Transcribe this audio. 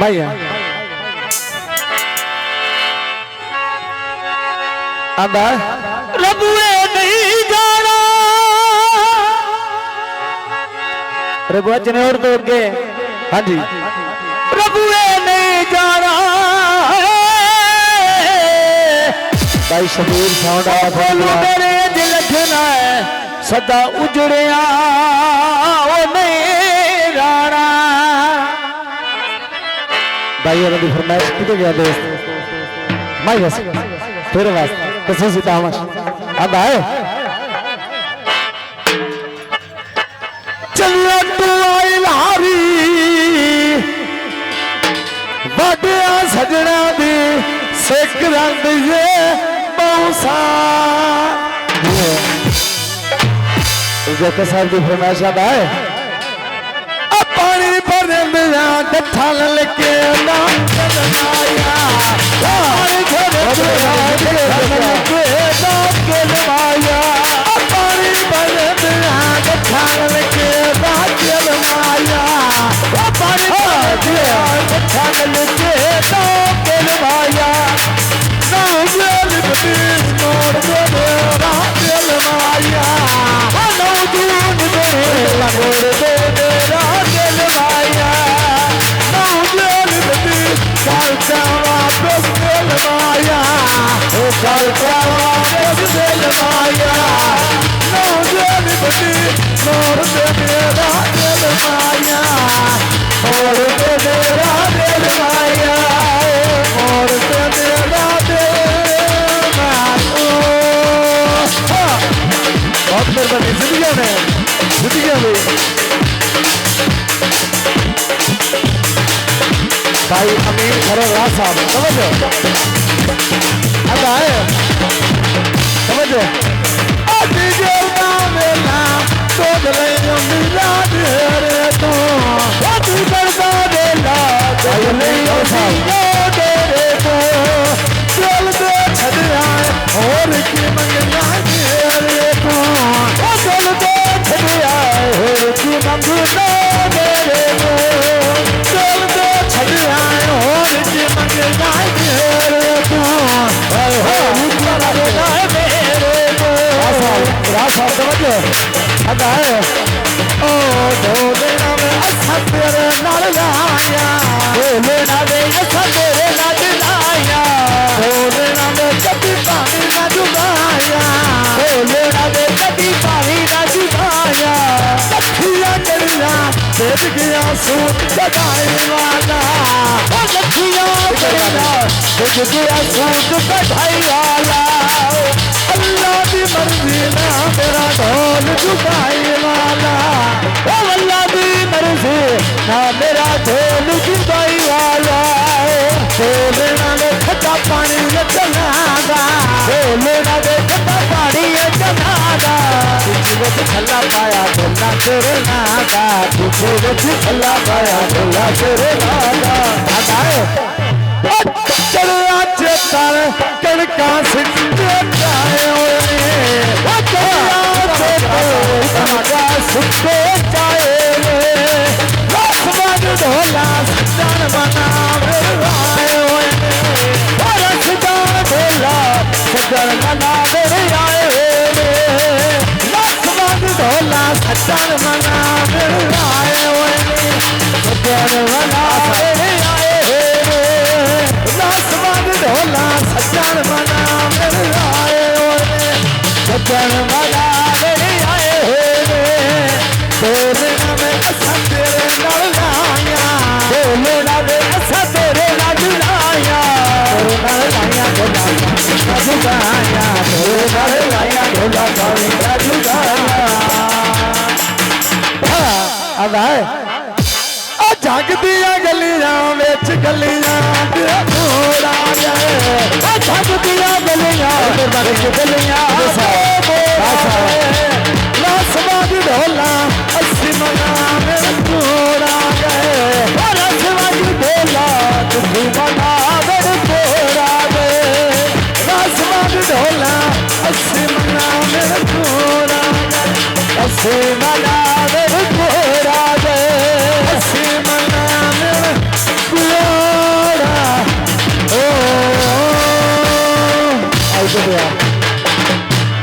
भैया आंदा रबुए नहीं जाना रघुआ चनेर तो के हाँ जी रबुए नहीं जाना भाई शबीर साउंड बोलो मेरे दिल खना है सदा उजड़िया ओ नहीं राणा भाई और फरमाइश कितने गया दोस्त माई बस तेरे वास्ते कैसे सीता हम अब आए चलिया तू आई लारी बाटिया सजना दी सिख रंग ये बहुसा जोकर साहब की फरमाइश अब आए पानी भरने दिया गठा लेके ना चलनाया पानी भरने दिया गठा लेके ना चलनाया पानी भरने दिया गठा लेके ना चलनाया पानी भरने दिया गठा लेके ना चलनाया ना जल बदी मोड़ दे ना चलनाया ना दून दे लगोड़ दे भाई अमीर खरे राज साहब समझो अब आए समझो और की मंगना मेरे को चल दे छड़िया और की मंगना मेरे को चल दे छड़िया और की मंगना मेरे को मेरे को राज साहब समझो अब आए ओ दो दिन में अच्छा तेरे नाल लाया दो दिन में अच्छा तेरे नाल लाया दो दिन में कभी पानी ना डुबाया दो दिन में कभी पानी ना डुबाया लखिया करिया देख गया सूट कटाई वाला लखिया करिया देख गया सूट कटाई वाला अल्लाह की मर्जी ना मेरा ढोल झुकाई वाला अल्लाह की मर्जी ना मेरा ढोल झुकाई वाला ढोलना में खट्टा पानी चलागा ढोलना में खट्टा पानी चलागा तुझे खल्ला पाया ढोला तेरे नागा तुझे खल्ला पाया ढोला तेरे नागा चलिया चेतर कड़का सिंधे जाए सुखो जाए रसमन ढोला सजन बना आए रसदान ढोला सजन बना आए रसमन ढोला सजन बना आए सजन बना आए रसमन ढोला सजन बना आए सजन बना बोलना में अच्छा तेरे नाल लाया बोलना में अच्छा तेरे नाल लाया तेरे नाल लाया ढोला झुकाया तेरे नाल लाया ढोला झुकाया अब आए जग दिया गलियां विच गलियां थोड़ा जाए जग दिया गलियां गलियां रसवाद ढोला अस्सी मना मेरे थोड़ा गए रसवाद ढोला तुझी मना मेरे थोड़ा गए रसवाद ढोला अस्सी मना मेरे थोड़ा गए अस्सी मना मेरे थोड़ा गए अस्सी मना मेरे शुक्रिया